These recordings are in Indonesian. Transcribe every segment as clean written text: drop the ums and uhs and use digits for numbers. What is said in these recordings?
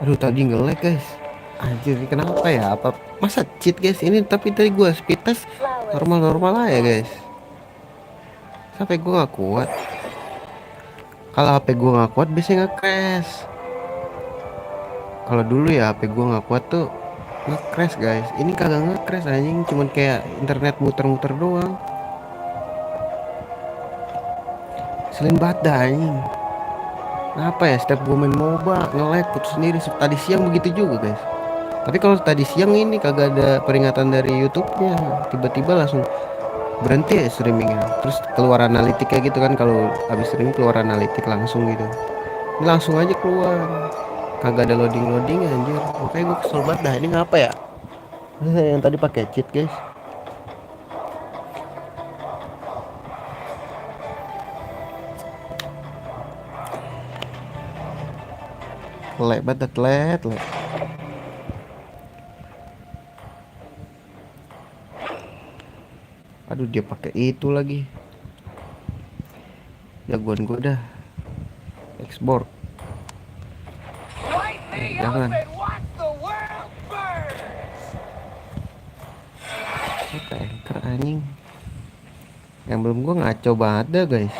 Aduh tadi nge-lag guys. Anjir ini kenapa ya? Apa masa cheat guys ini? Tapi tadi gua speed test normal-normal aja guys. Sampai gua nggak kuat. Kalau HP gua nggak kuat biasanya nge-crash. Kalau dulu ya HP gua nggak kuat tuh nge-crash guys. Ini kagak nge-crash anjing, cuman kayak internet muter-muter doang. Selain banget dah anjing. Apa ya, setiap gue main MOBA nge-lag putus sendiri. Tadi siang begitu juga guys. Tapi kalau tadi siang ini kagak ada peringatan dari YouTube-nya, tiba-tiba langsung berhenti ya streamingnya. Terus keluar analitiknya gitu kan, kalau habis streaming keluar analitik langsung gitu. Ini langsung aja keluar. Kagak ada loading-loading anjir. Makanya gue kesel banget dah. Ini ngapa ya? Yang tadi pakai cheat guys. Lag banget, lag. Aduh dia pakai itu lagi. Jagoan gue dah. Export. Jangan. Tanker anjing. Yang belum gue ngaco banget dah guys.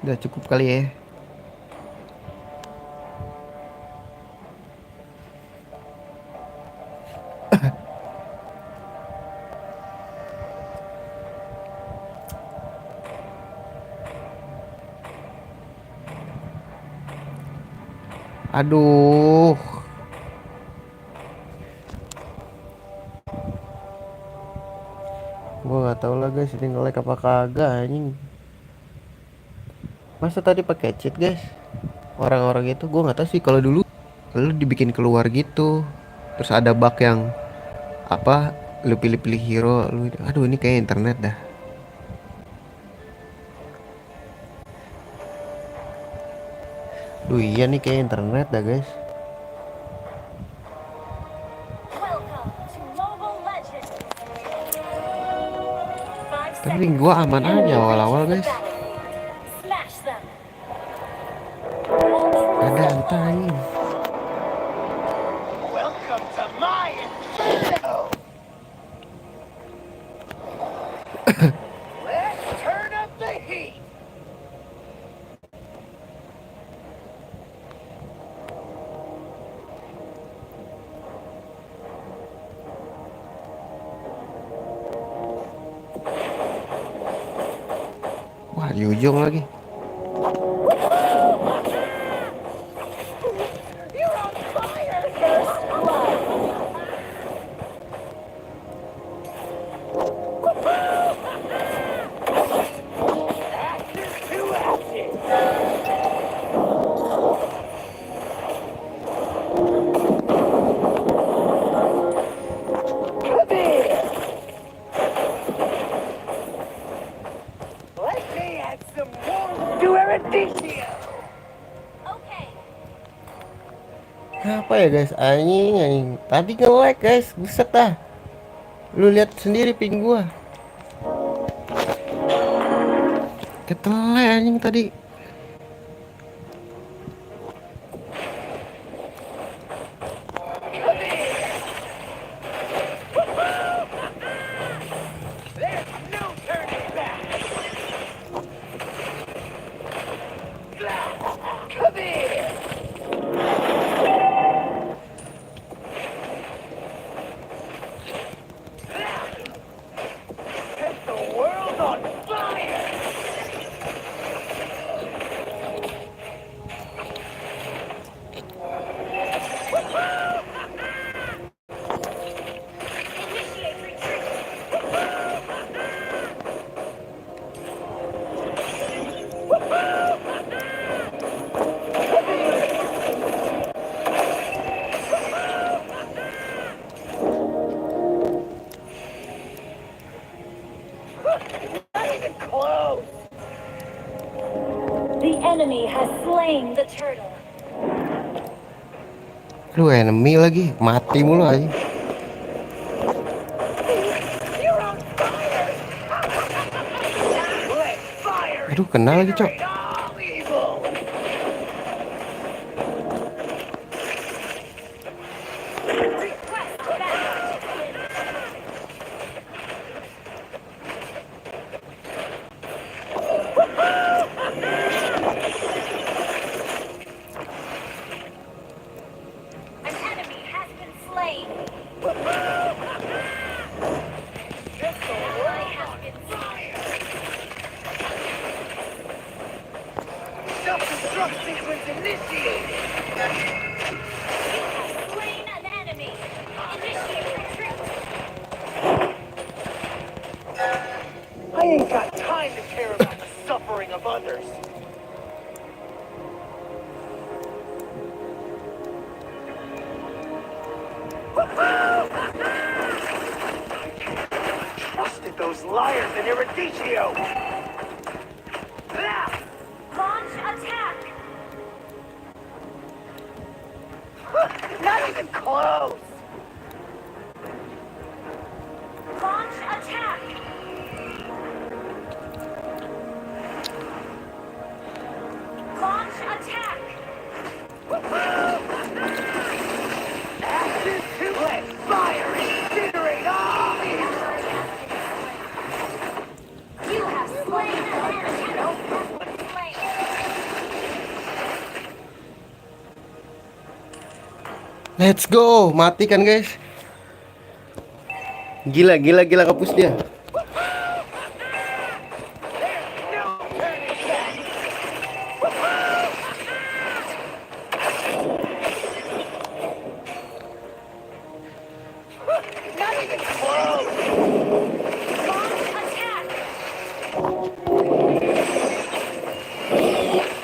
Udah cukup kali ya. Aduh. Gua nggak tahu lah guys ini nge-lag apa kagak anjing. Masa tadi pakai cheat guys? Orang-orang itu gua nggak tahu sih, kalau dulu lu dibikin keluar gitu. Terus ada bug yang apa, lu pilih-pilih hero lu. Aduh ini kayak internet dah. Duh iya nih kayak internet dah guys. Tapi gua aman aja awal-awal guys. Ada entah ini. Wah di ujung lagi. Apa ya guys, anjing tadi nge-lag guys, buset dah. Lu lihat sendiri ping gua ketele anjing tadi. The enemy has slain the turtle. Lu enemy lagi mati mulu aja. Aduh, kena lagi, Cok. All evil. Request backup. An enemy has been slain. Ally has been slain. Self-destruct sequence initiated. You have slain an enemy. Initiate retreat. I ain't got time to care about the suffering of others. Trusted those liars in Eruditio. Launch attack. Not even close. Launch attack. Launch attack. Ashes to let fire incinerate all evil. You have slain an enemy. Slain. Let's go. Mati kan, guys? Gila, gila, gila kapus dia. No turning back. Not even close. Launch attack.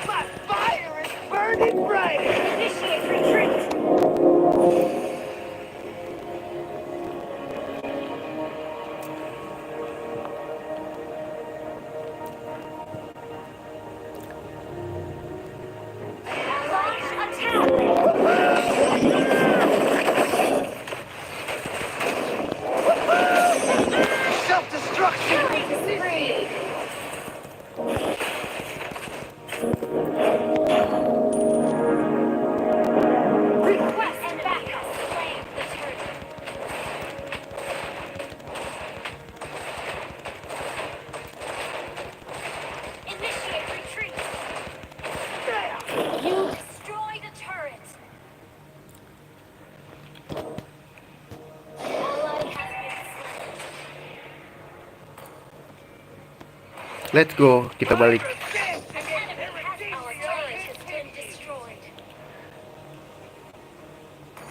My fire is burning brighter. Initiate retreat. Launch attack. Self-destruction. Killing spree. Request backup. Slain the turtle. Initiate retreat. You destroyed a turret. Ally has been slain. Let's go. Kita balik. An enemy has our turret has been destroyed.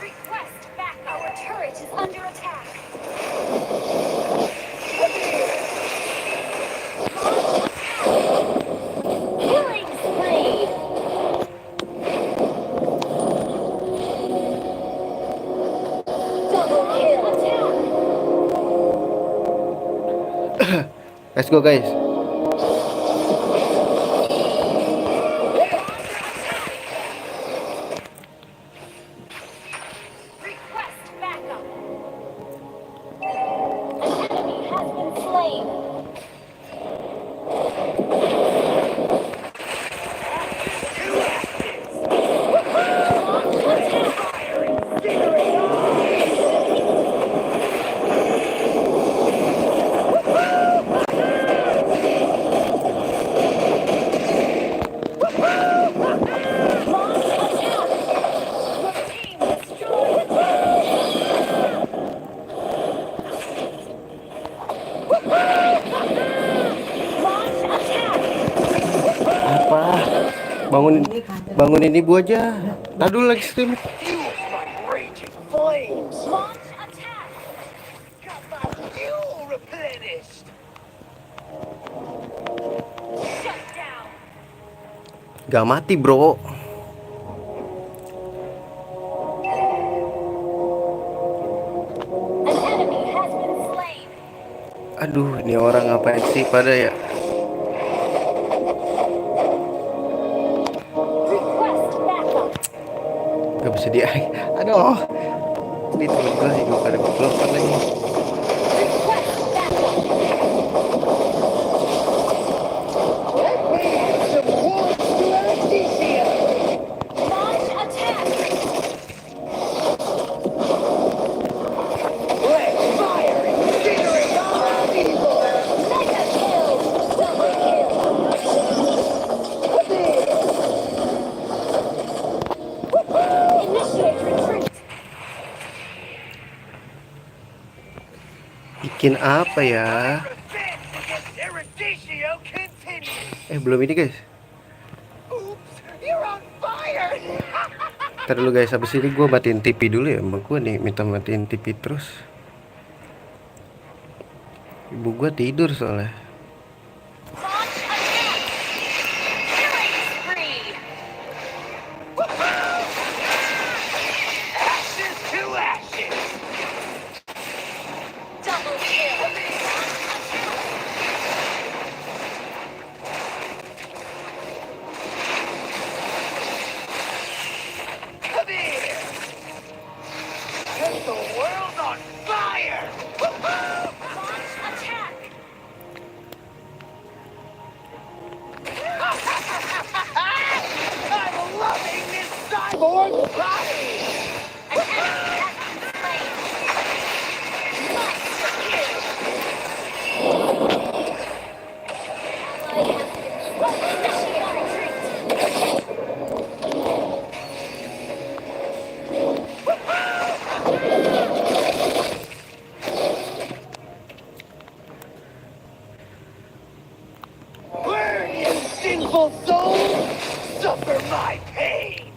Request back. Our turret is under attack. Killing spree. Double kill. Attack. Let's go, guys. Request backup. An enemy has been slain. Launch attack. Launch attack. Your team destroyed a Launch attack. Apa? Bangunin ibu aja. Aduh, lagi stream. Fuels my raging flames. Launch attack. Got my fuel replenished. Shut down. Gak mati, bro. An enemy has been slain. Aduh, ini orang ngapain sih pada ya? Request backup. Gak bisa di. Aduh. Ini temen gue hidup pada developer lagi. Request backup. Bikin apa ya? My revenge against Eruditio continues. Belum ini guys. Oops, you're on fire. Ntar dulu guys, habis ini gue matiin TV dulu ya. Mbak gue nih minta matiin TV terus. Ibu gue tidur soalnya. Launch attack! Killing spree! Ashes to ashes. Double kill! Come here. Set the world on fire. Launch attack! I'm loving this cyborg body. An enemy has been slain! Monster kill! Ally has been initiate retreat! Burn, you sinful soul. Suffer my pain.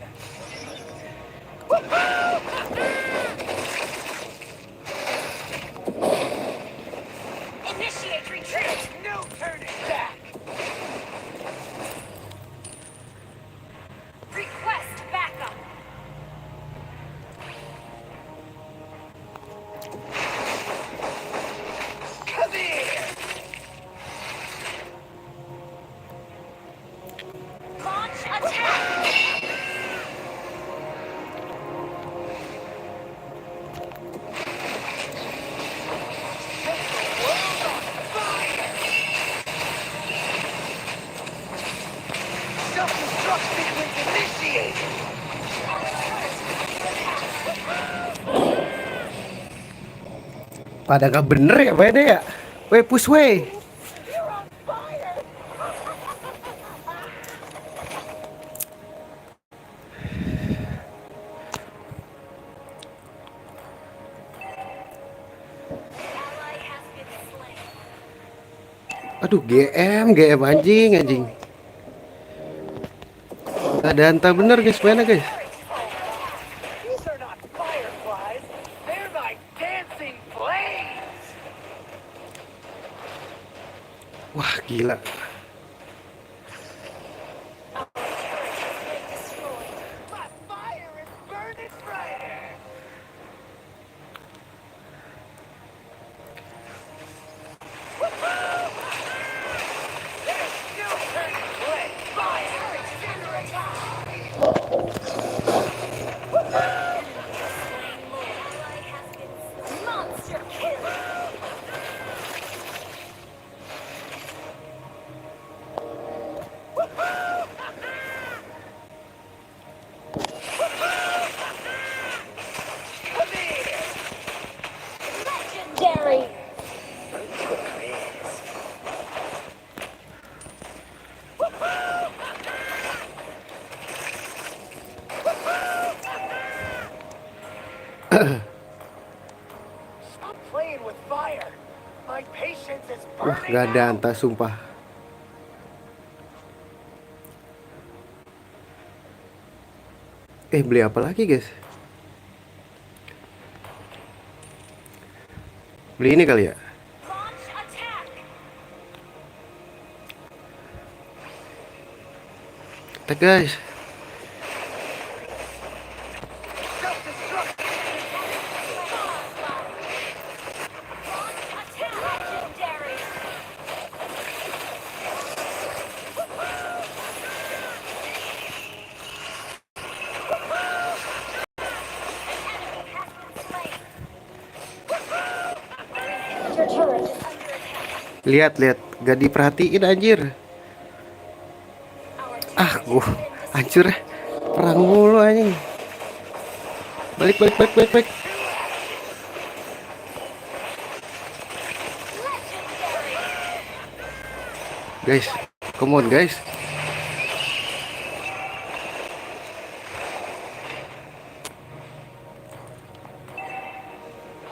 Initiate retreat! No turning back. Request backup! Come here. Launch attack! Self-destruct sequence initiated. Pada gak bener ya mainnya ya. Weh push weh. You're on fire. Ally has been slain. Aduh GM anjing. Gak ada hantar bener guys mainnya guys. These are not fireflies. They're my dancing flames. Wah gila. My fire is burning brighter. There's no turning back. Fire is under attack. Monster kill! Come here. Legendary! Stop playing with fire. My patience is Wah burning gak ada out. hantar sumpah. Beli apa lagi guys? Beli ini kali ya. Launch attack! Attack guys. Self-destruct. Launch attack! Legendary! An enemy has been slain. Your turret is under attack. Lihat gak diperhatiin anjir. Our turret Ah gua has been hancur ya. Perang mulu anjing. Balik. legendary. Guys, come on guys.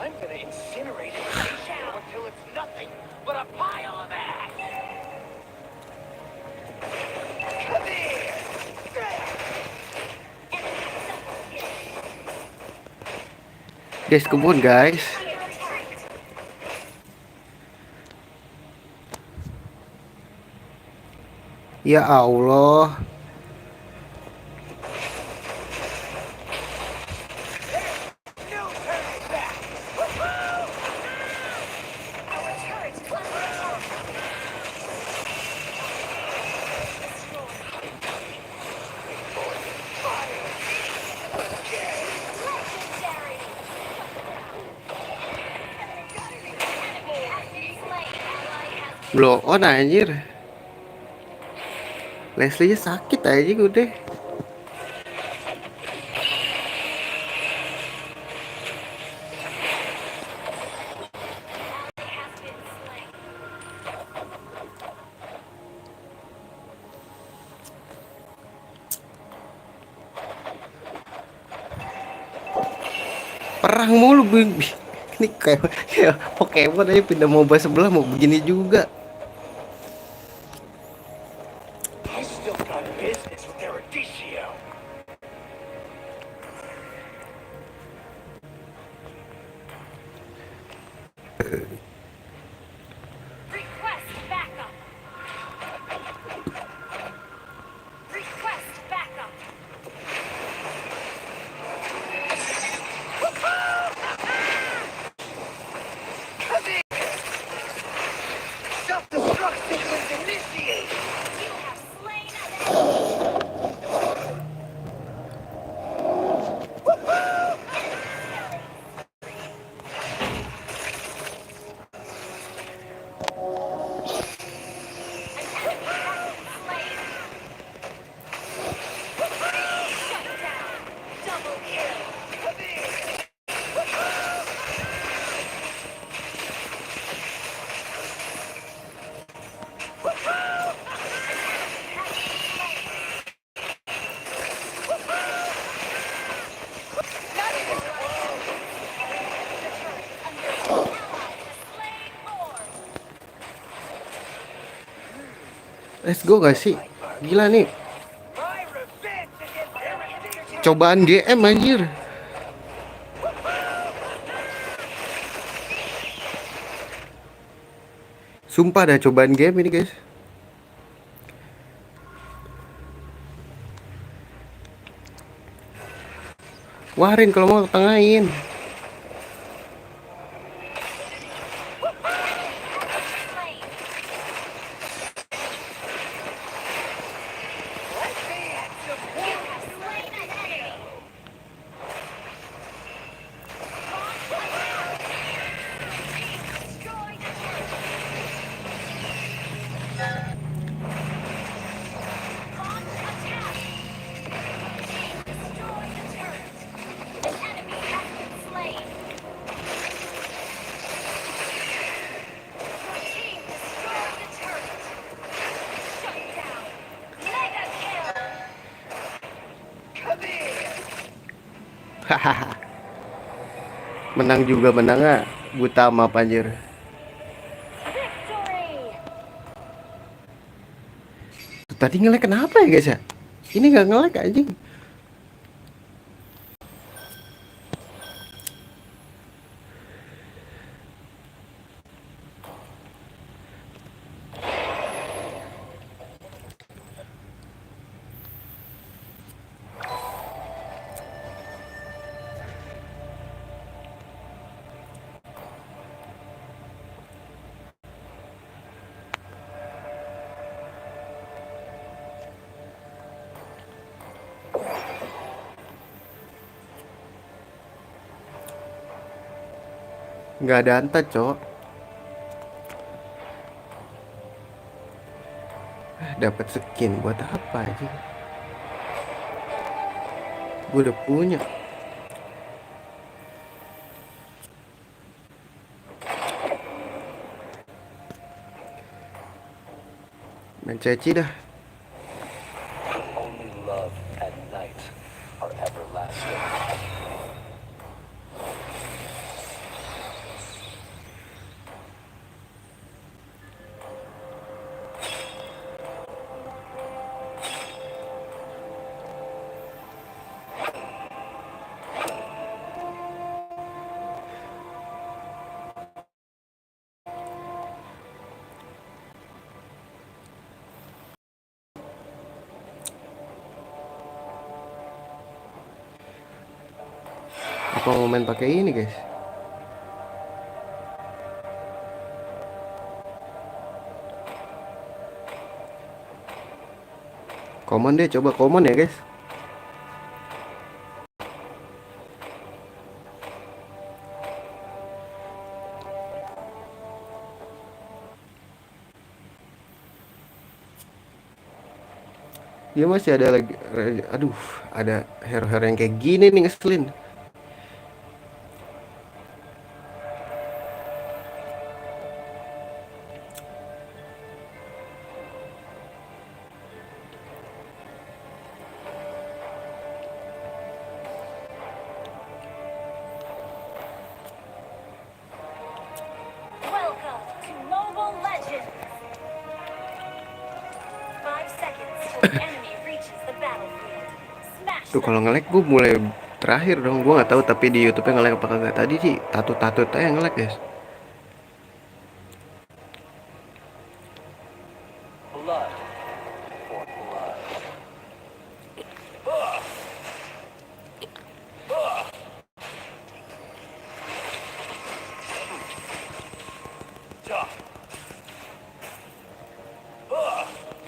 I'm gonna incinerate it until Guys, kebun guys. Ya Allah. No turning back. Our turret is under attack. Legendary. Enemy has been slain. Ally has Blow on anjir. Leslie sakit aja udah. been slain. Perang mulu ini kayak Pokemon aja pindah MOBA sebelah mau begini juga. You still got business with Eruditio. Request backup. Request backup. Self-destruct sequence initiated. You have slain an enemy. An enemy has been slain. Shut down. Double kill. Let's go gak sih? Gila nih. My revenge against Eruditio. Cobaan GM anjir. Sumpah dah cobaan game ini guys. Warin kalau mau tengahin. Slain. You have slain an enemy. Launch attack. Team destroyed a turret. Launch attack. Team destroyed a turret. An enemy has been slain. Your team destroyed a turret. Shut down. Mega kill. Come here. Hahaha. Menang juga menang ah. Buta map anjir. Victory. Tuh, tadi nge-lag kenapa ya guys ya? Ini nggak nge-lag anjing. Nggak ada anta cok. Dapat skin buat apa aja? Gue udah punya. Main ceci dah. Only love and night are everlasting. kalau mau main pakai ini guys. Common deh, coba common ya guys. Dia masih ada lagi, aduh, ada hero-hero yang kayak gini nih ngeselin. Welcome to Mobile Legends! 5 seconds till the enemy reaches the battlefield. Smash Tuh kalau them! nge-lag gue mulai terakhir dong, gue nggak tahu tapi di YouTube-nya nge-lag apa kagak. Tadi sih tatut-tatut aja nge-lag guys. Blood for blood.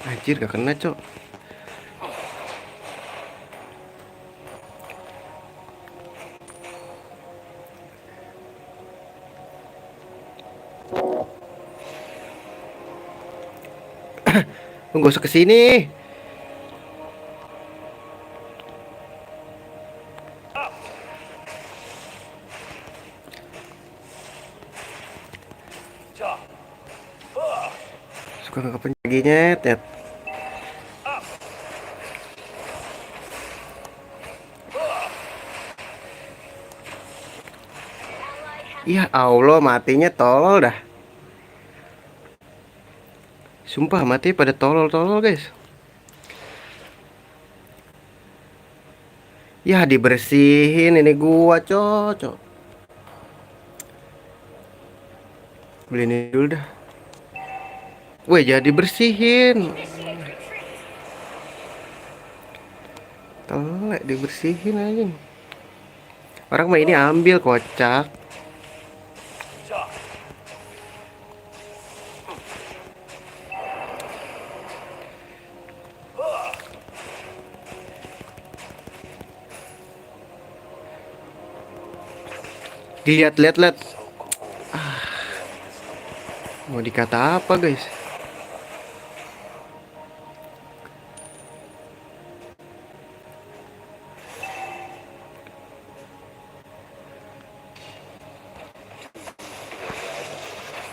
Anjir gak kena cok. Lu gak usah kesini. Suka gak kepencet lagi nyet nyet. Ya Allah matinya tolol dah. Sumpah mati pada tolol-tolol guys. Ya dibersihin ini gua cocok. Beli ini dulu dah. Weh jadi bersihin. Initiate retreat! Telek dibersihin aja. Orang mah ini ambil kocak. Lihat. Mau dikata apa guys?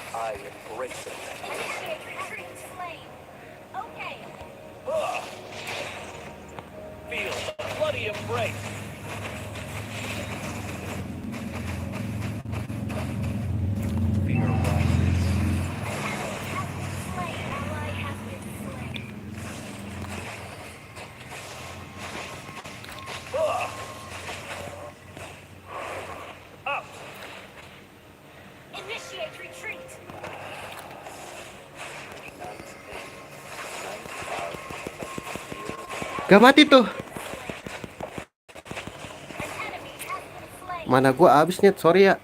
I embrace it. Initiate retreat flame! Okay, Feel the bloody embrace. Fear rises. slain ally has been slain. Initiate retreat! Gak mati tuh. An enemy has been slain. Mana gua abis net, sorry ya.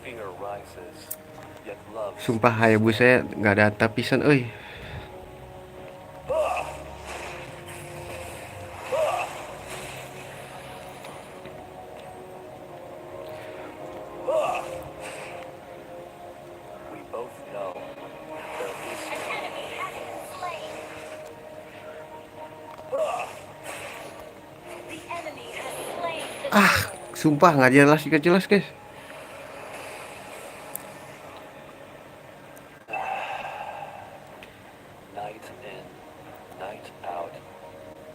Fear rises. Yet love. Sumpah Hayabusa nggak ada tapisan, euy. We both know there is An enemy has been slain. The enemy has slain the Ah, sumpah nggak jelas guys. night in, night out,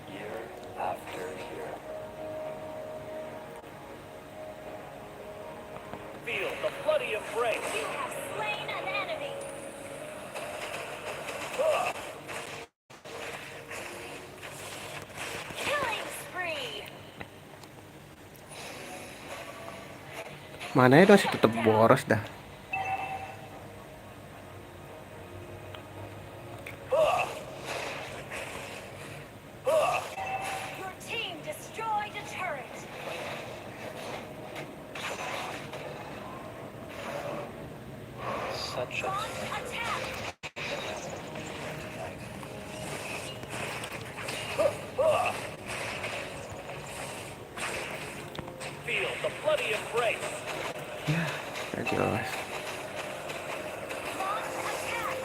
year after year. Feel the bloody embrace. You have slain an enemy. Killing spree. Mana itu masih tetap boros dah. Your team destroyed a turret. such a Launch attack! tonight. Feel the bloody embrace. Ya, gak jelas. Launch attack!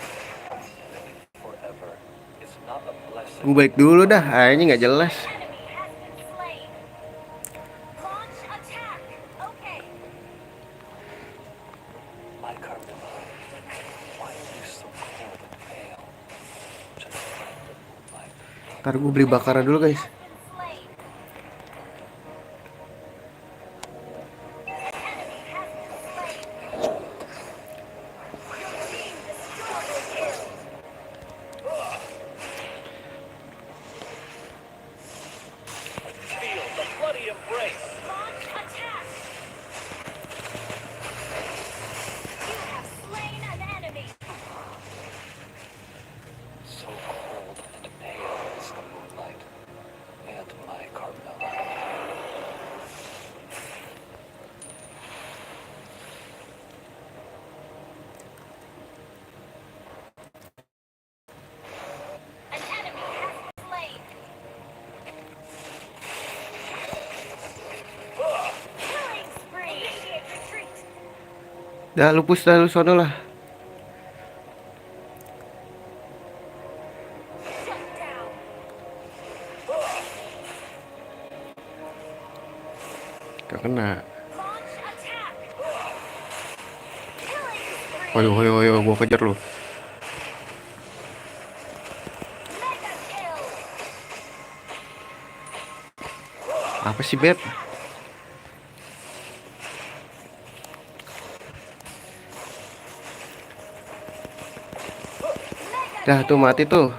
Forever is not a blessing. Gue balik dulu dah, ini nggak jelas. Enemy has been slain. Launch attack! Okay. My Carmilla, why are you so cold and pale? Just like the moonlight. Ntar gue beli bakaran dulu guys. Has been slain. An enemy has been slain. Your team destroyed a kill. Feel the bloody embrace. Launch attack! You have slain an enemy. So cold and pale is the moonlight. And my Carmilla. An enemy has been slain. Killing spree. Initiate retreat. Dah lupus dah lu sono lah. Shut down. Gak kena. Launch attack. Killing spree. Ayo, gua kejar lu. Mega kill. Apa sih Beb? Mega Dah tuh mati tuh.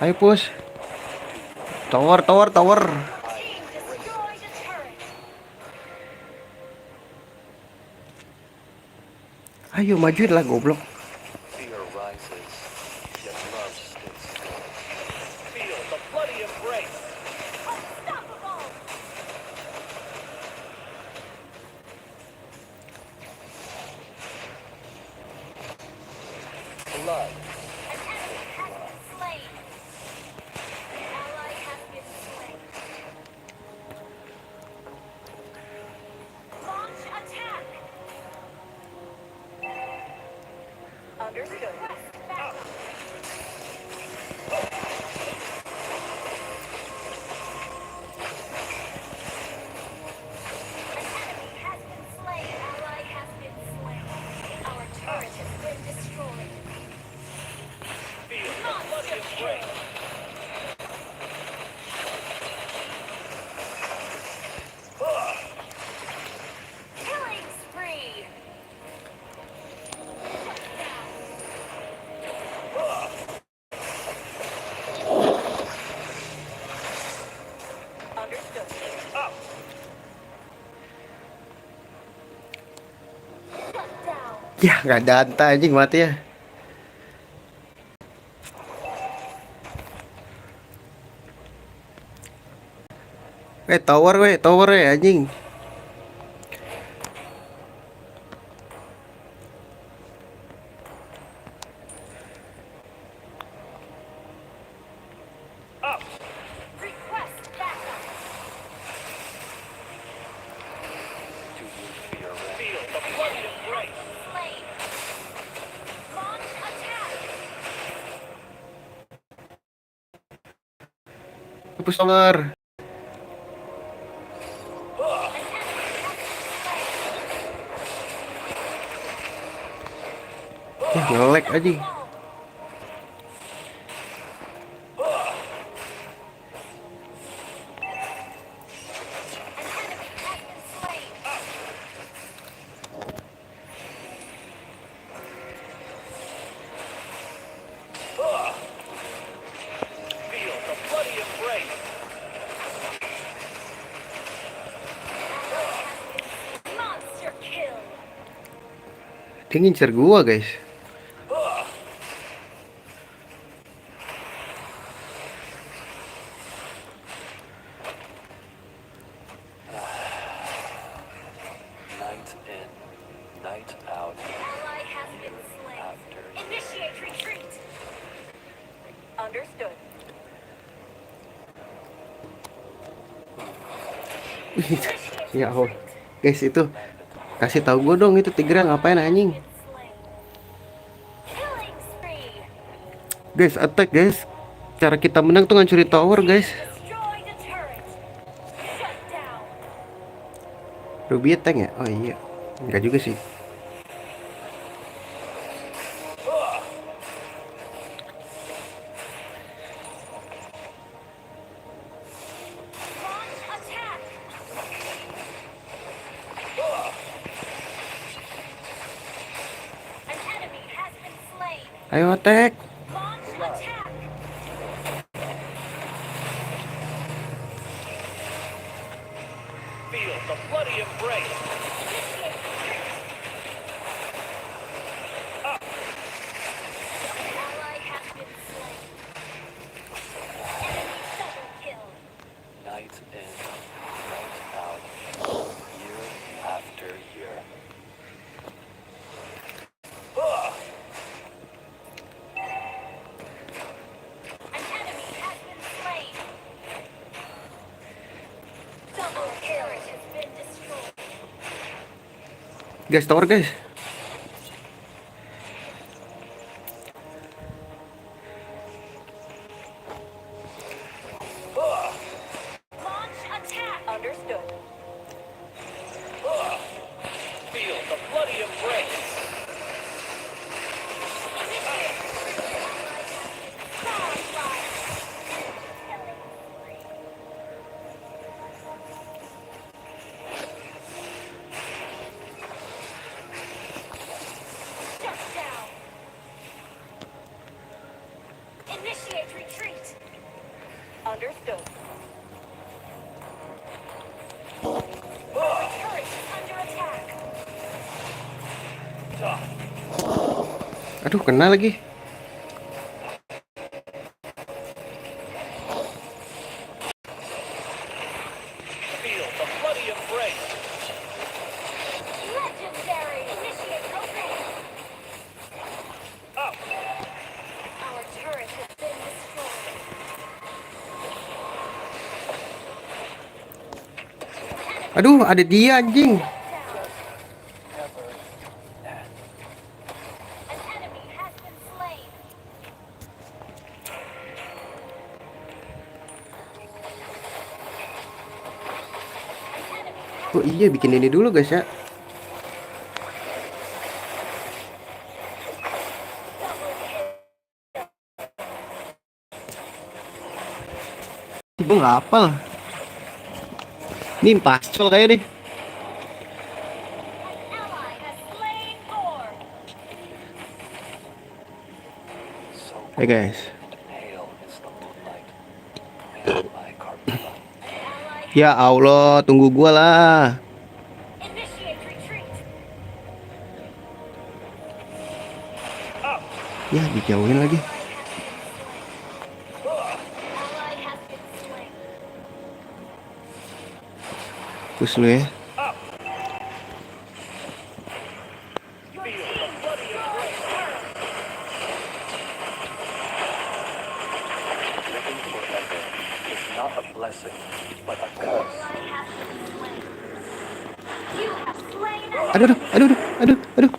Ayo push. Tower. team destroyed a turret. Ayo majuin lah goblok. Fear rises, yet love stays still. Feel the bloody embrace. Unstoppable. Blood. An enemy has been slain. An ally has been slain. Launch attack. Understood. Request backup. An enemy has been slain. Ally has been slain. Our turret has been destroyed. Feel the bloody embrace. Killing spree. Understood. Up. Shut down. Ya nggak ada anta anjing mati ya. Tower anjing. Up. Request backup. Do you fear rest? Feel the bloody embrace. Slain. Launch attack. Push tower. An enemy has been slain. Ya nge-lag anjing. An enemy has been slain. Feel the bloody embrace. Monster kill. Dia ngincer gua guys. Night in, Night out Ally has been slain. after Initiate retreat. Understood. Initiate Ya Allah. retreat. Guys, itu kasih tahu gue dong, itu Tigra ngapain anjing. Been slain. Killing spree. Guys, attack guys. Cara kita menang tuh ngancurin tower guys. Destroy the turret. Shut down. Ruby tank ya? Oh iya. Enggak juga sih. Launch attack. An enemy has been slain. Ayo attack. Launch attack. Feel the bloody embrace. Initiate retreat. An ally has been slain. Enemy double kill. night in, night out, year after year. An enemy has been slain. Double turret has been destroyed. Guys, tower guys. Launch attack. Understood. Feel the bloody embrace. Godlike. Shut down. Initiate retreat. Understood. Our turret is under attack. Aduh, kena lagi. Feel the bloody embrace. Legendary. Initiate retreat. Up. Our turret has been destroyed. Aduh, ada dia anjing. Down. An enemy has been slain. An enemy has Oh iya, bikin ini dulu guys ya. Gue nggak hafal. Ini impactful kayak deh. ally has slain Thor. So Hey guys. pale is the moonlight, pale by Carmilla. An ally Ya Allah, tunggu gua lah. initiate retreat. Ya, dijauhin lagi. Ally has been slain. Push lu ya. Your team destroyed turret. Living forever is not a blessing, but a curse. Ally has been slain. You have slain an Aduh, aduh, aduh, aduh, aduh.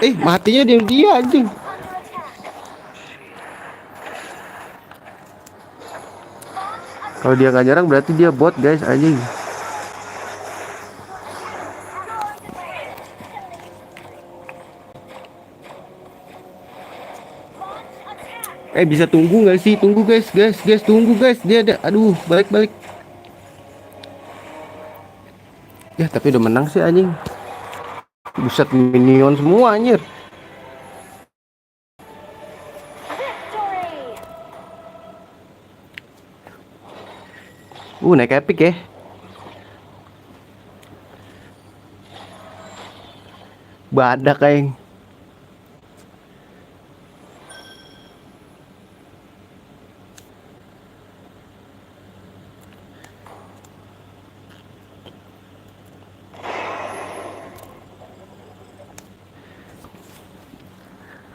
Matinya dia anjing. under attack. Launch Kalau dia nggak nyerang berarti dia bot guys, anjing. Bisa tunggu nggak sih? Tunggu guys, tunggu guys. Dia ada, aduh, balik. Ya tapi udah menang sih anjing. Buset, minion semua anjir. victory. Naik epic ya. Badak kayak.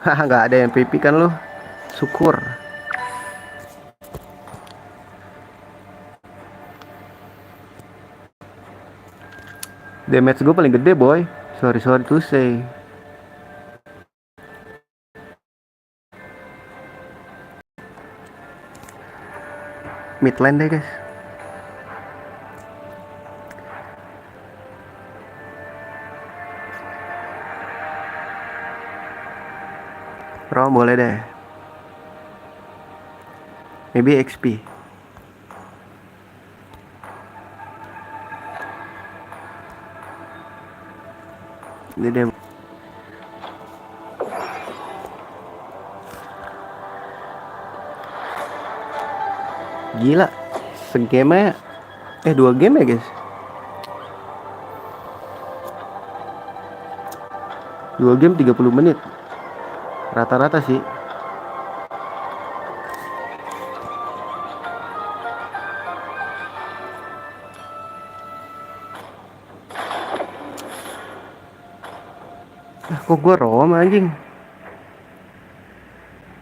Haha, nggak ada MVP kan lo? Syukur. Damage gue paling gede boy. Sorry to say. Mid lane deh guys. Rom boleh deh. Maybe XP. Ini deh. Gila. Segame 2 game ya guys. 2 game 30 menit. Rata-rata sih. Kok gue rom anjing?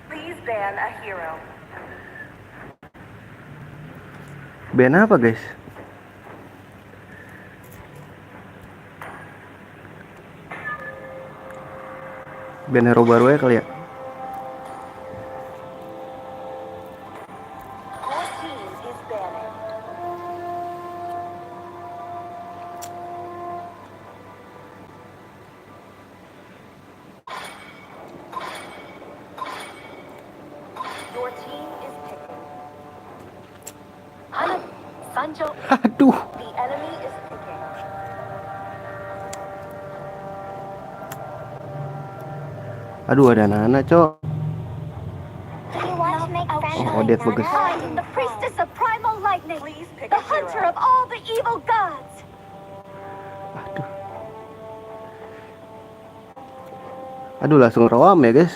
Please ban a hero. Ban apa guys? Ban hero baru ya kali ya? Your team is banning. Your team is picking. Hana, Sancho, Aduh. the enemy is picking. Aduh ada Nana cok. Oh, Dead bagus. I am the priestess of primal lightning, the hunter of all the evil gods. Aduh langsung rom ya guys.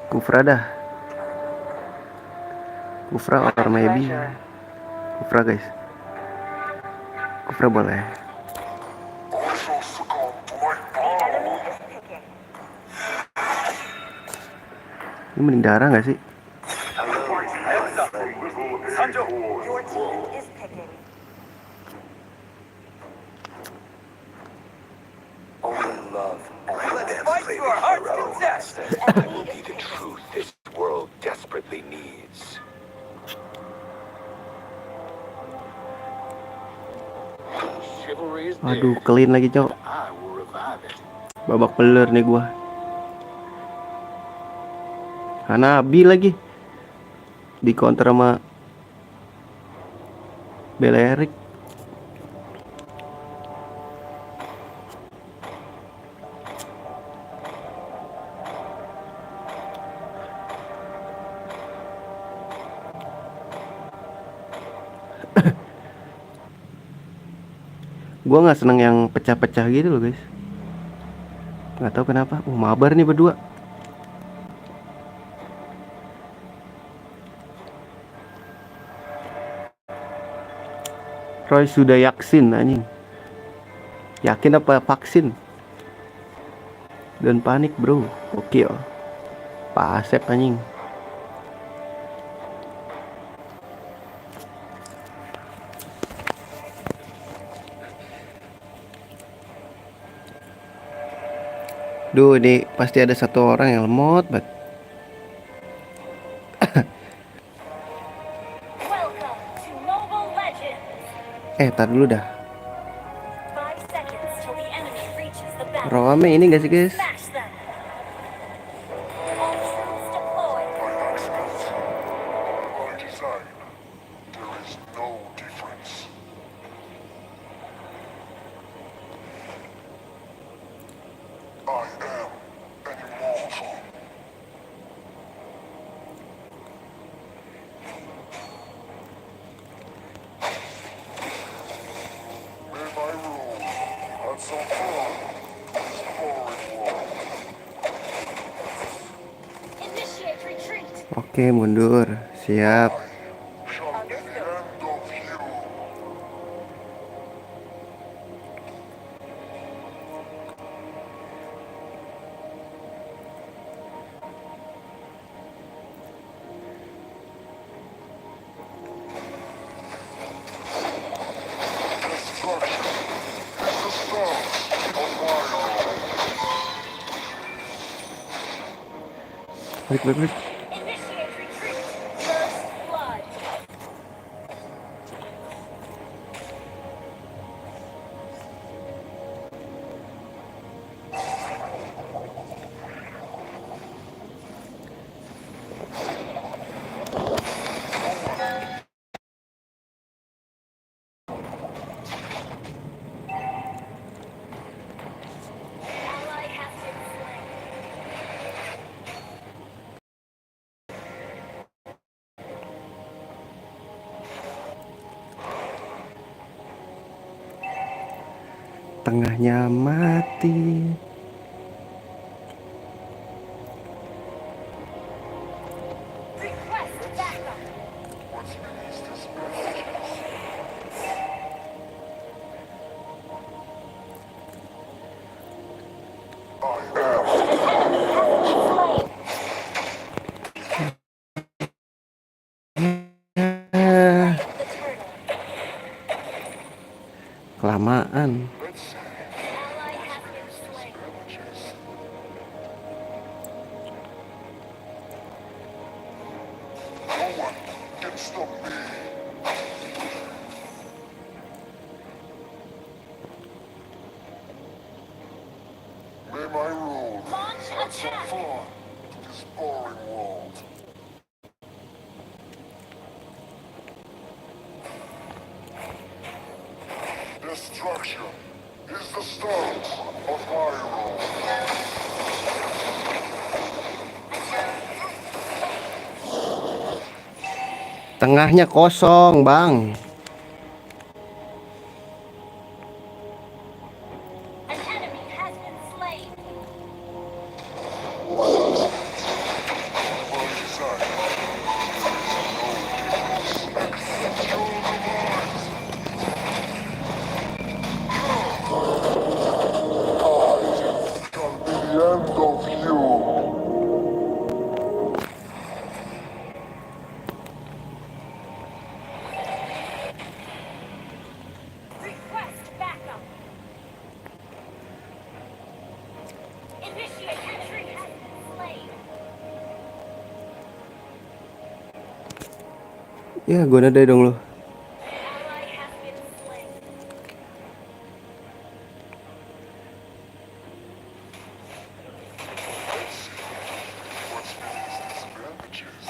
Kufra dah. Kufra or maybe. Kufra guys. Kufra boleh. Enemy is picking. Ini mending darah gak sih? Your team is picking. Only love and Fight to our heart's content. Enemy is The picking. truth this world desperately needs. Chivalry is Aduh dead. clean lagi cok. I will revive it. Babak belur nih gua. Hanabi lagi. Di counter sama Belerik. Gua nggak seneng yang pecah-pecah gitu loh guys. Nggak tahu kenapa. Mabar nih berdua. Roy sudah yaksin anjing. Yakin apa vaksin? Dan panik bro. Oke oh. Pak Asep anjing. Duh ini pasti ada satu orang yang lemot banget. Welcome to Mobile Legends. Tar dulu dah. 5 seconds till the enemy reaches the battle. Rame ini gak sih guys? Smash them. All troops deployed. By design, there is no difference. I am an immortal. May my rule have some fun in this foreign world. Initiate retreat. Oke mundur. Siap. Shall be the end of you. Balik. Initiate retreat. First blood. Ally has been slain. Tengahnya mati. Request backup. What's beneath this messages? I am. Eh, The turtle. kelamaan. Let's see. Ally has been slain. Messages. No one can stop me. May my rule Launch add some attack. fun to this boring world. Destruction is the start of my rule. Tengahnya kosong, Bang. An enemy has been slain. By design, there is no difference. Your demise. Shall be the end of you. Request backup. Initiate retreat. Has been slain. Ya, gua nadai dong lu. Ally has been slain. Let's see what's beneath these bandages.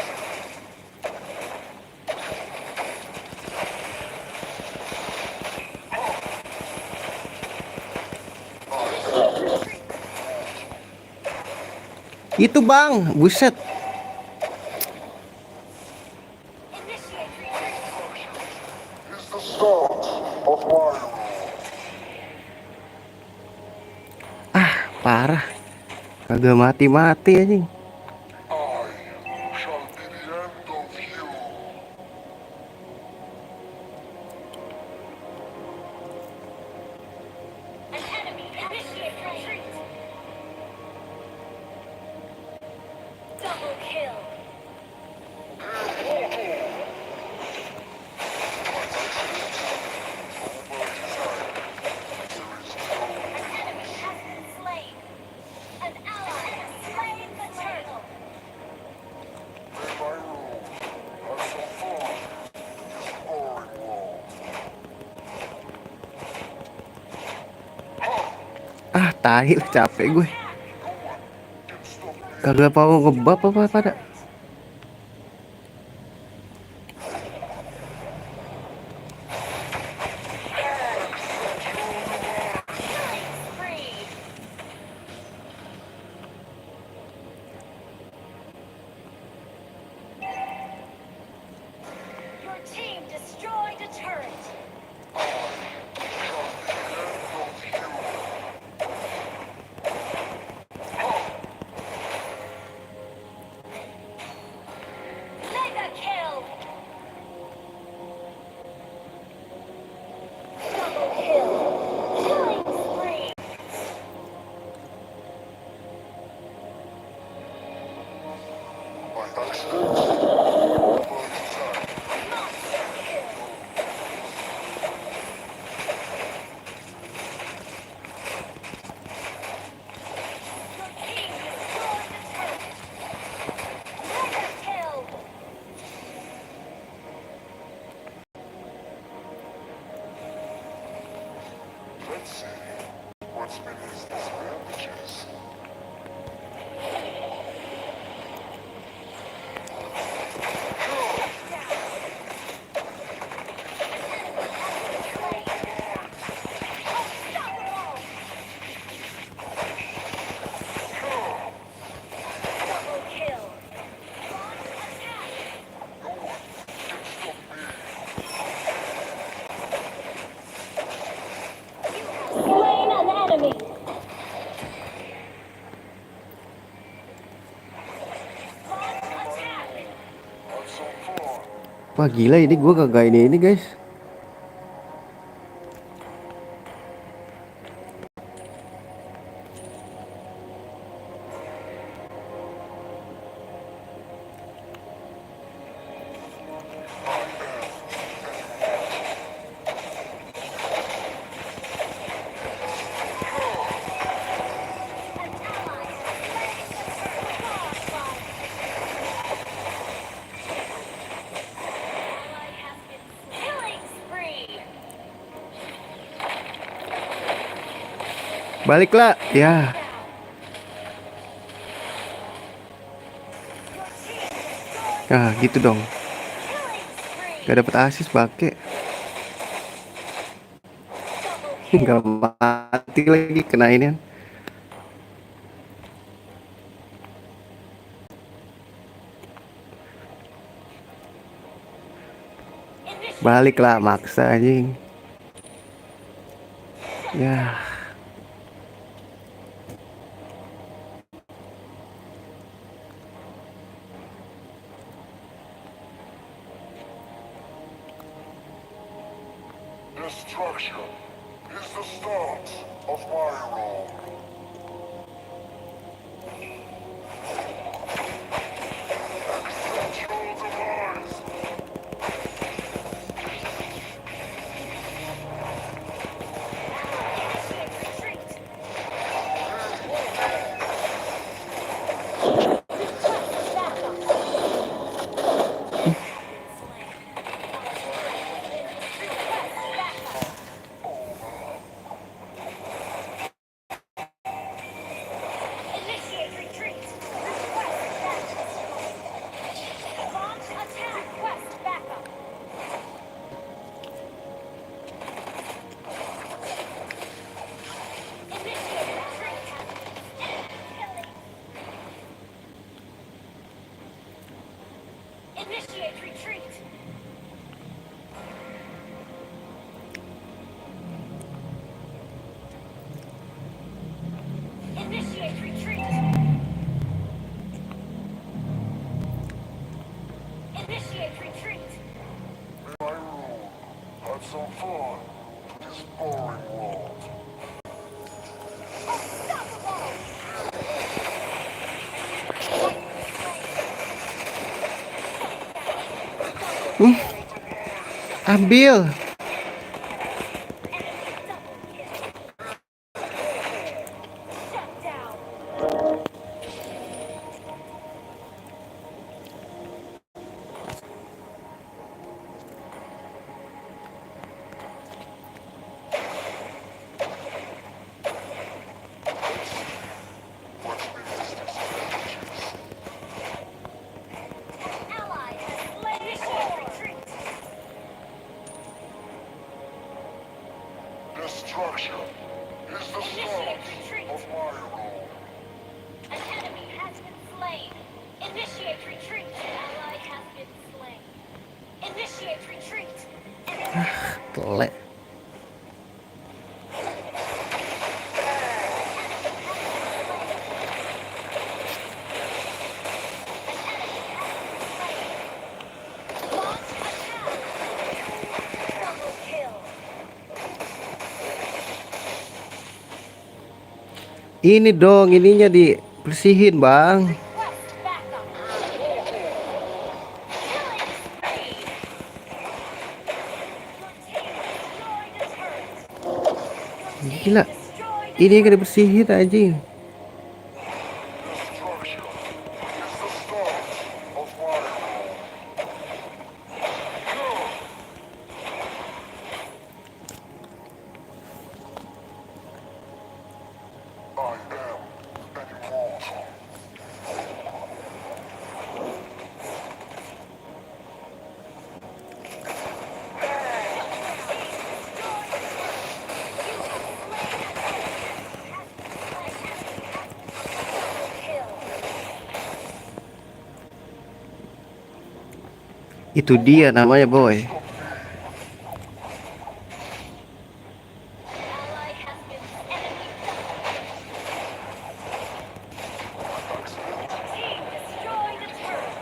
Itu, Bang. Buset. Initiate retreat. Is the start of my rule. Parah. Kagak mati-mati anjing. I shall be the end of you. An enemy. Initiate retreat. Double kill. An enemy has been slain. An ally has slain the turtle. May my rule have some fun in this boring world. Tai, capek gue. No one can stop me. Kagak mau ngebab apa pada. Spree. Your team destroyed a turret. Let's see. What's been his disadvantages? Double kill. Launch attack. You have slain an enemy. Launch attack. Not so far. Wah gila ini gue kagak ini guys. Killing spree. Baliklah ya. Nah gitu dong. Killing spree. Gak dapet asis bake. Gak mati lagi kena ini kan. Baliklah maksa anjing. Ya. Destruction is the start of my role. Accept your demise. Retreat. Initiate retreat. Request backup. Launch attack. Request backup. Initiate retreat. Initiate retreat. Initiate retreat. Initiate retreat. My rule. Had some fun to this boring world. Unstoppable. Ambil. Shut down. What's been his disadvantages? Ally has slain. Initiate retreat. Destruction is the start of my role. An enemy has been slain. Initiate retreat. Ally has been slain. Initiate retreat. Telek. Launch attack. Double kill. Ini dong ininya dibersihin bang. Request backup. Killing spree. Your team destroyed a turret. Gila. Destroyed a Ini yang turret. dibersihin anjing. Destruction is the start of my role. Itu dia namanya boy. Ally has been enemy. Team destroy the turret.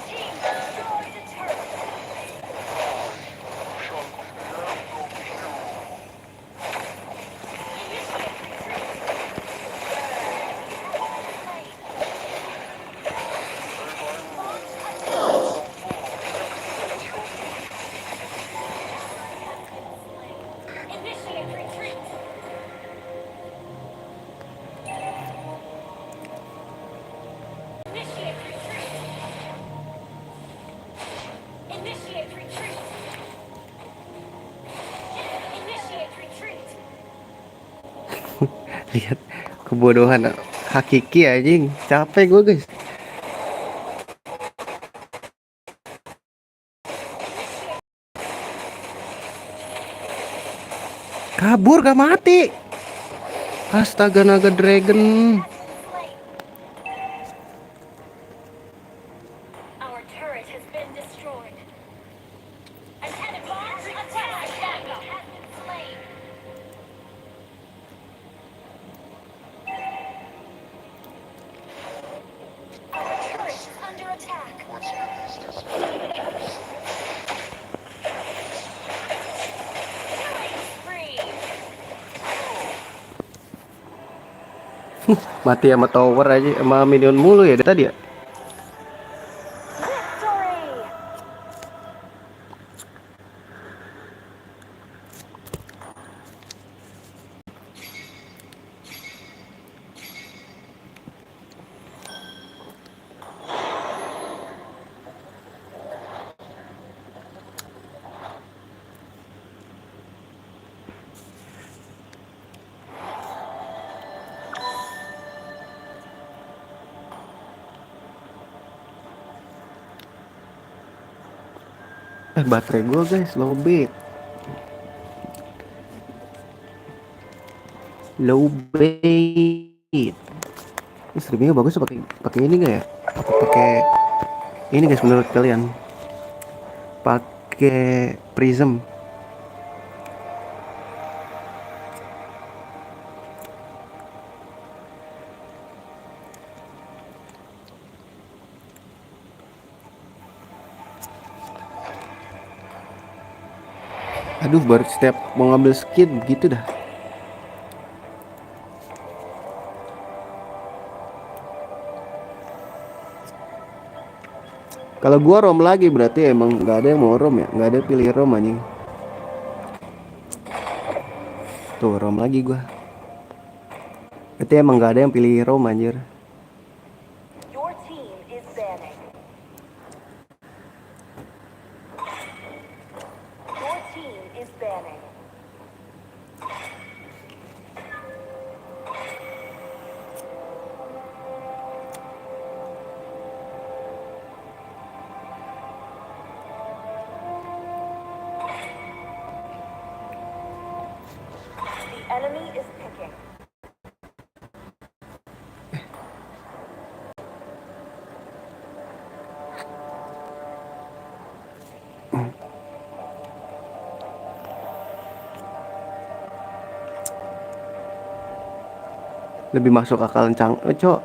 Team destroy the turret. Initiate retreat. Initiate retreat. Initiate retreat. Initiate retreat. Initiate retreat. Lihat kebodohan hakiki anjing. Capek gue guys. Kabur gak mati. Astaga naga dragon. Our turret has been destroyed. An enemy attack has been slain. Our turret is under attack. Killing spree. Mati sama tower aja sama minion mulu ya dari tadi ya. Victory! Baterai gue guys lowbat. Lowbat. Ini streamingnya bagus pakai pakai ini nggak ya? Apa pakai ini guys menurut kalian? Pakai prism. Aduh baru setiap mau ngambil skin begitu dah. Kalau gua rom lagi berarti emang nggak ada yang mau rom ya, nggak ada pilih rom anjing. Tuh rom lagi gua. Berarti emang nggak ada yang pilih rom anjir. Your team is banning. Your team is banning. The enemy is picking. Lebih masuk akal cang, cok.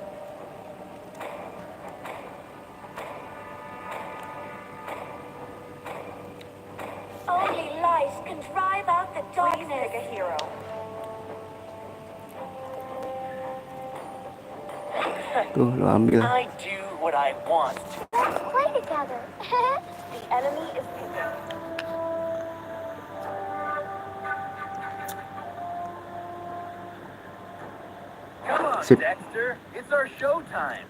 Only lies can drive out the Please darkness. pick a hero. Tuh lo ambil. I do what I want. Let's play together. The enemy is picking. Come on, Sip. Dexter. It's our showtime.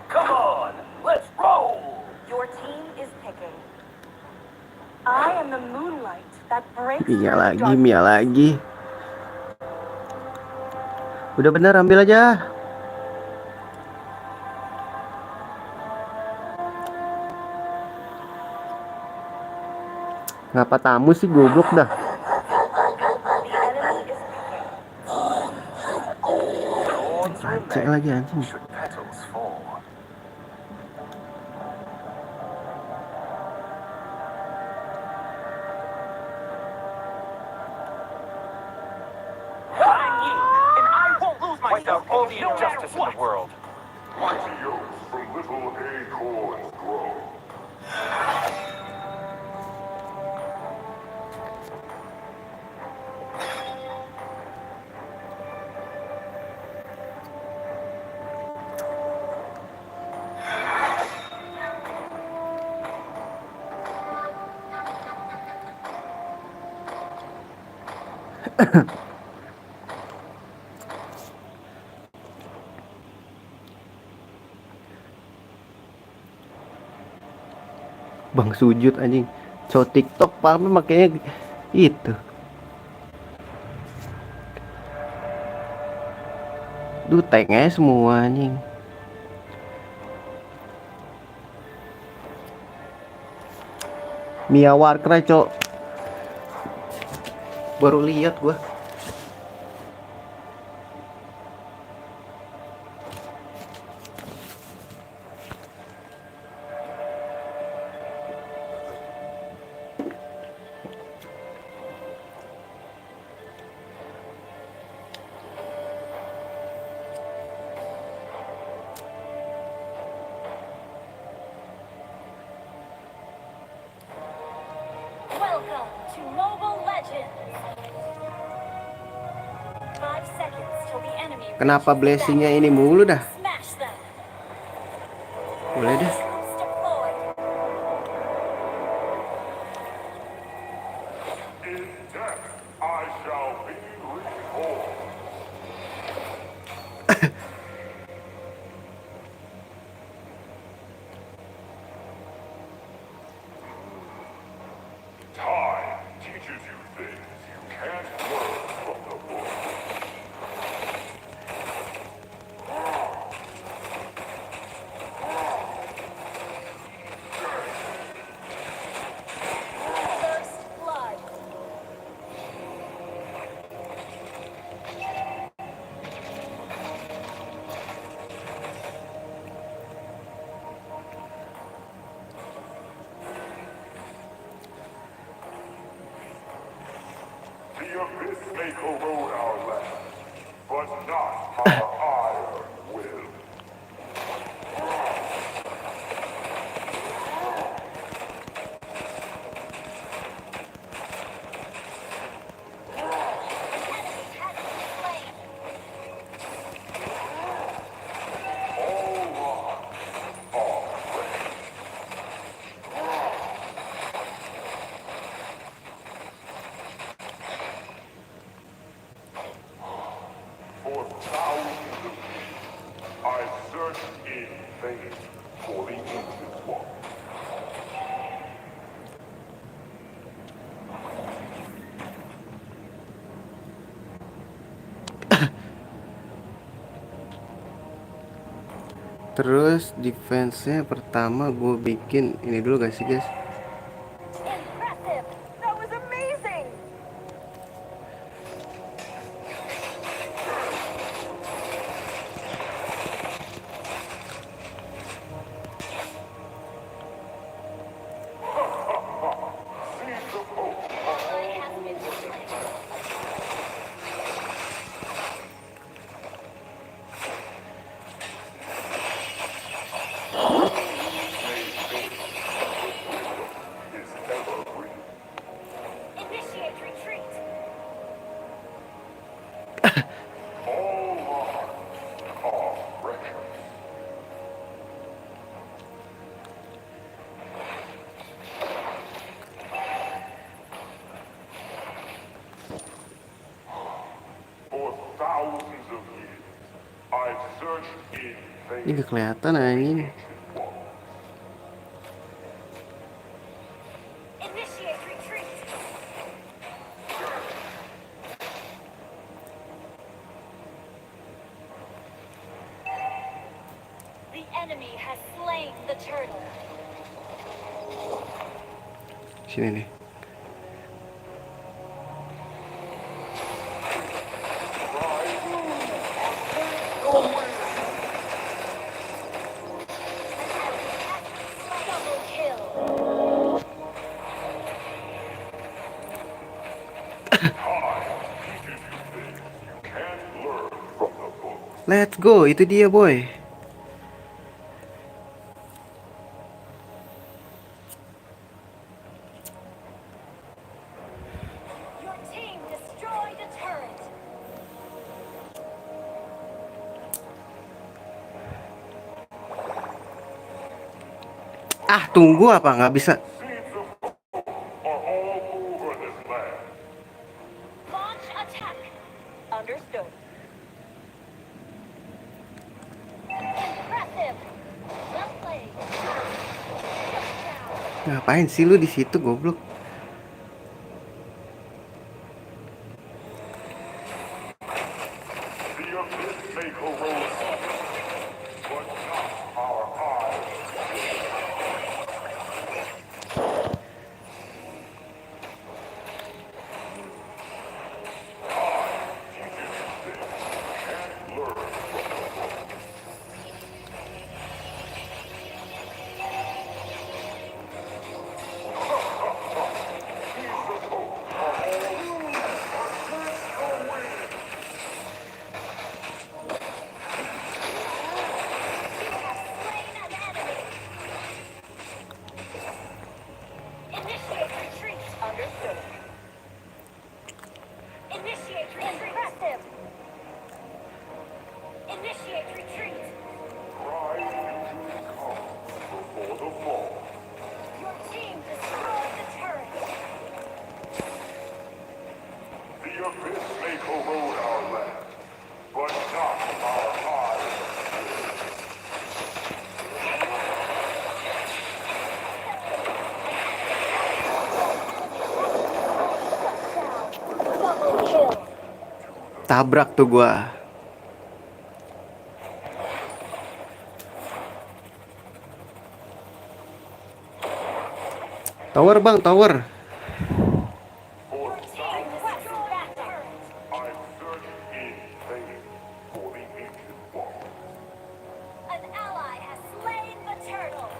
Come on, let's roll. Your team is picking. I am the moonlight that breaks Mia through lagi, darkness. Mia lagi. Udah bener ambil aja. Ngapa tamu sih goblok dah. The enemy is picking. Cek lagi anjing. Should petals fall. I'm Yi, and I won't lose myself. Wipe out all the no matter injustice in what. the world. Mighty oaks from little acorns grow. Bang sujud anjing. Cowok TikTok palme makanya itu. Duh, tengnya semua anjing. Mia Warcry, cok. Baru lihat gua. Welcome to Mobile Legends. 5 seconds till the enemy Kenapa reaches the blessingnya battlefield. ini mulu dah? Smash them. Boleh deh. Troops deployed. In death I shall be reborn. Time teaches you things you can't learn from the book. First blood. The abyss may corrode our land, but not our iron will. All wrongs are right. For thousands of years, I searched in vain for the ancient one. Terus defense-nya pertama gue bikin ini dulu guys, guys. Impressive! That was amazing! Seeds of hope Ally has been slain. is evergreen. Initiate retreat. All lives are precious. For thousands of years, I've searched in vain Ini gak kelihatan anjing. ancient one. Initiate retreat. The enemy has slain the turtle. Sini nih. Can't learn from the book. Let's go, itu dia boy. Your team destroyed a turret. Ah, tunggu apa nggak bisa? Seeds of hope are all over this land. Launch attack. Understood. Impressive. Well played. Shut down. Ngapain sih lu di situ goblok? The abyss may corrode us, but not our eyes. Can't learn from the book. Slain an enemy. Initiate retreat. Understood. Initiate retreat. Impressive. Initiate retreat. Pride usually comes before the fall. Your team destroyed the turret. The abyss may corrode our land, but not our eyes. Double kill. Tabrak tuh gua. Tower bang, tower. For Your team destroyed that turret. I searched in vain for the ancient one. An ally has slain the turtle.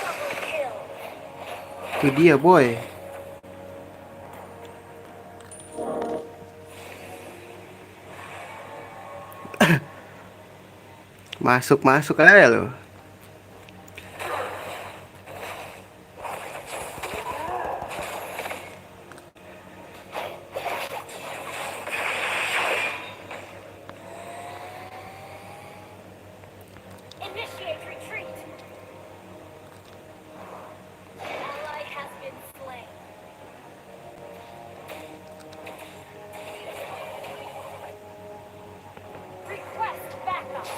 Double kill. Itu dia boy. Masuk aja lo. Initiate retreat. Ally has been slain. Request backup.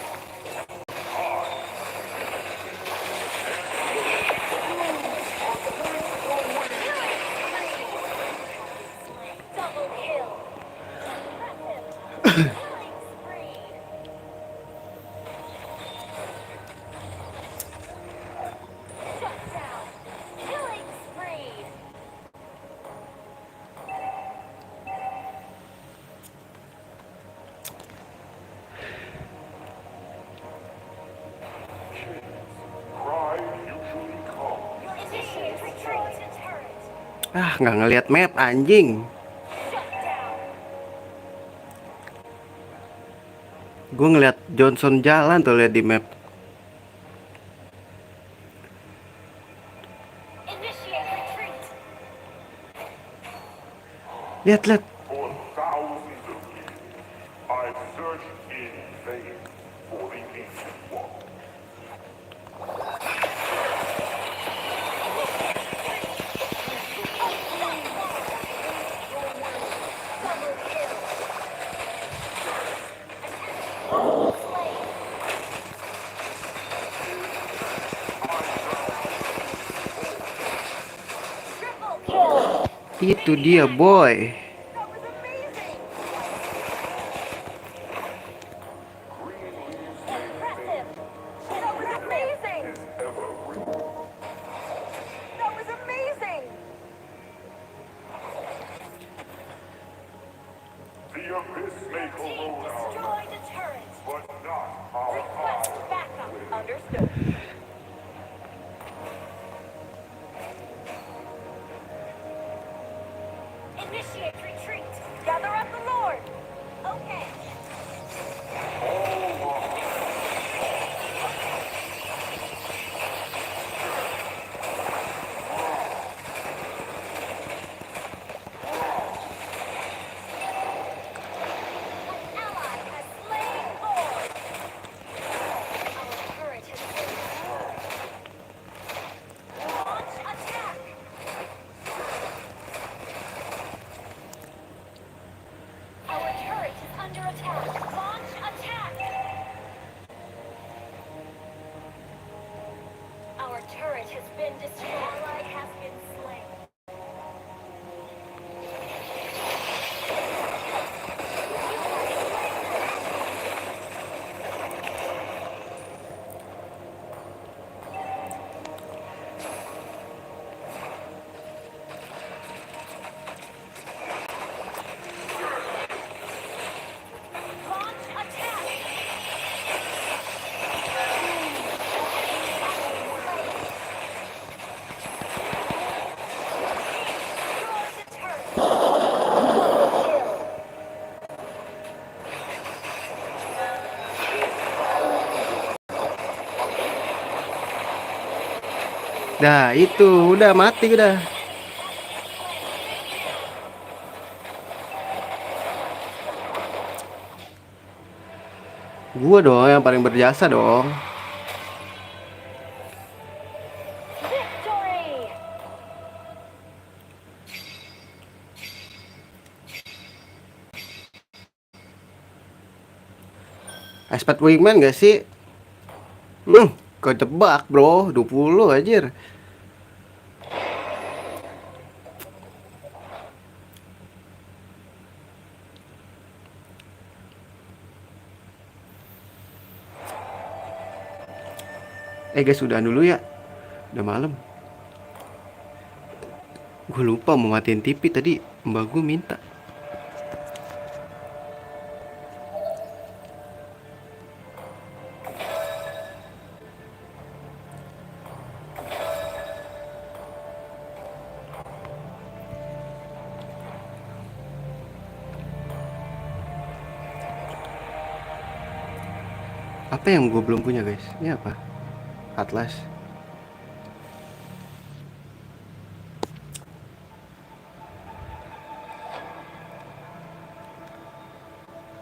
Double kill. Impressive. Killing spree. Shut down. Killing spree. Pride usually comes. Initiate retreat to turret. Ah, nggak ngelihat map anjing. Shut down. Gue ngeliat Johnson jalan tuh, lihat di map. Initiate retreat. Lihat. For thousands of years, I've searched in vain for the ancient one. Double kill. Slain. Itu dia, boy. That was amazing! Impressive. That was amazing! That was amazing! The abyss may Team corrode our destroyed a turret. but not our Request power. backup. Understood. Initiate retreat. Gather up the Lord! Okay. An ally has slain Lord. Our turret has been destroyed. Launch attack. Our turret is under attack. Launch attack. Our turret has been destroyed. Ally has been slain. Launch attack. Destroy the turret. Dah, itu udah mati udah. Gua dong yang paling berjasa dong. Victory! Expert Wingman gak sih? Ketebak bro, 20 anjir. Guys, udah dulu ya. Udah malam. Gue lupa mau matiin TV tadi, mbak gue minta. Apa yang gue belum punya guys? Ini apa? Atlas.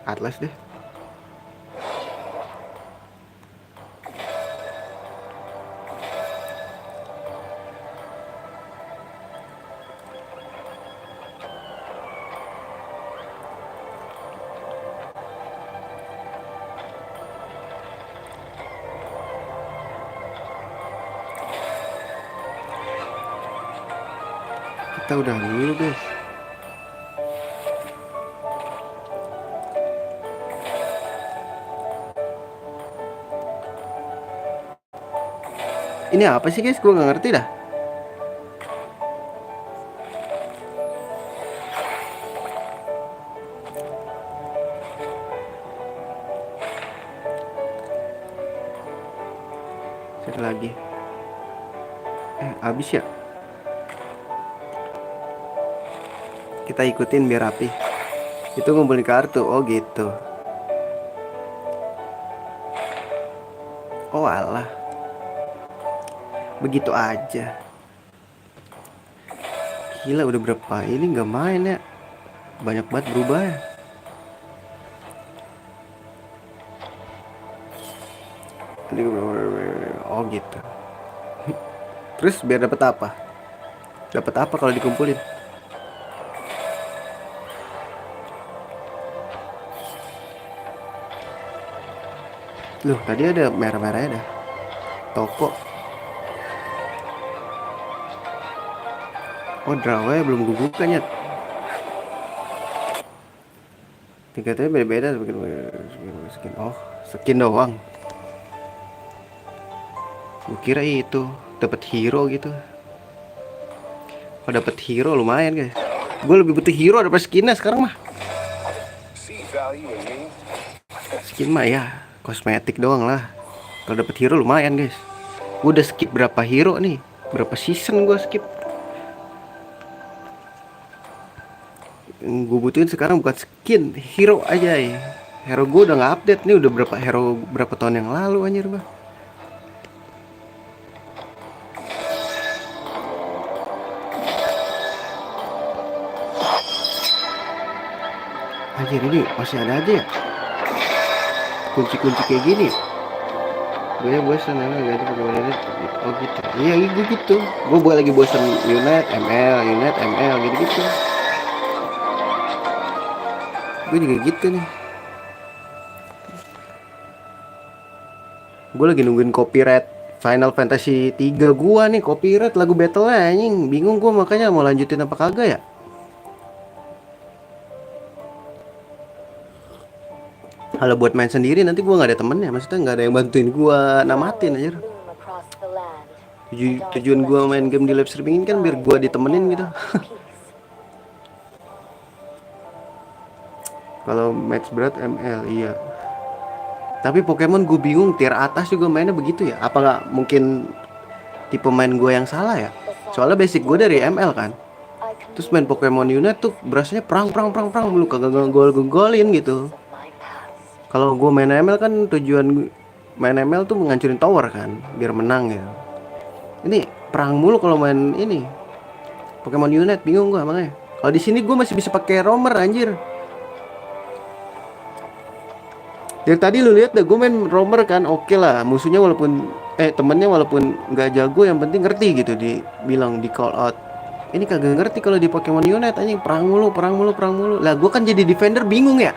Atlas deh. Kita udah dulu guys. Ini apa sih guys? Gue nggak ngerti dah. Satu lagi. Habis ya. Kita ikutin biar rapi. Itu ngumpulin kartu. Oh gitu. Oh alah. Begitu aja. Gila udah berapa ini nggak main ya. Banyak banget berubah ya. Oh gitu. Terus biar dapat apa? Dapat apa kalau dikumpulin? Loh, tadi ada merah-merahnya dah. Toko. Oh, Drawe belum gue buka nyet. Tingkatnya beda-beda skin. Oh, skin doang. Gue kira itu dapat hero gitu. Oh, dapat hero lumayan guys. Gue lebih butuh hero daripada skinnya sekarang mah. See value in me? Skin mah ya kosmetik doang lah. Kalau dapat hero lumayan guys. Gue udah skip berapa hero nih? Berapa season gue skip? Yang gue butuhin sekarang bukan skin, hero aja ya. Hero gue udah nggak update nih, udah berapa hero berapa tahun yang lalu anjir bang. Anjir ini masih ada aja ya kunci-kunci kayak gini. Gue bosan emang ganti Pokemon Unit. Oh gitu. Iya gue gitu. Gue lagi bosan Unite, ML gitu-gitu. Gue juga gitu nih. Gue lagi nungguin copyright Final Fantasy 3 gua nih, copyright lagu battle anjing. Bingung gua makanya mau lanjutin apa kagak ya. Kalau buat main sendiri nanti gua nggak ada temennya, maksudnya nggak ada yang bantuin gua namatin aja. Bloom across the land. Tujuan gua main game di live streaming kan biar gua ditemenin gitu. Kalau match berat ML iya. Tapi Pokemon gue bingung tier atas juga mainnya begitu ya. Apa nggak mungkin tipe main gue yang salah ya? Soalnya basic gue dari ML kan. Terus main Pokemon Unite tuh berasanya perang lu kagak ngegol-golin gitu. Kalau gue main ML kan tujuan main ML tuh ngancurin tower kan, biar menang ya. Ini perang mulu kalau main ini Pokemon Unite, bingung gue makanya. Kalau di sini gue masih bisa pakai roamer anjir. Dari tadi lu lihat deh gue main roamer kan, oke lah. Musuhnya walaupun temennya walaupun nggak jago, yang penting ngerti gitu, dibilang di call out. Ini kagak ngerti kalau di Pokemon Unite anjing, perang mulu. Lah gue kan jadi defender bingung ya.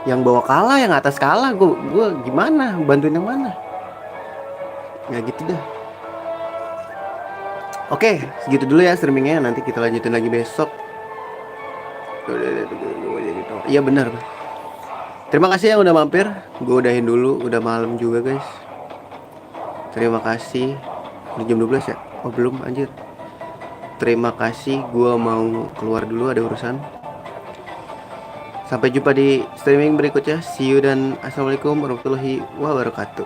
Yang bawah kalah, yang atas kalah, gue gimana? Bantuin yang mana? Ya gitu dah. Oke, segitu dulu ya streamingnya. Nanti kita lanjutin lagi besok. Iya benar. Terima kasih yang udah mampir. Gue udahin dulu, udah malam juga guys. Terima kasih. Udah jam 12 ya? Oh belum anjir. Terima kasih, gue mau keluar dulu ada urusan. Sampai jumpa di streaming berikutnya. See you dan assalamualaikum warahmatullahi wabarakatuh.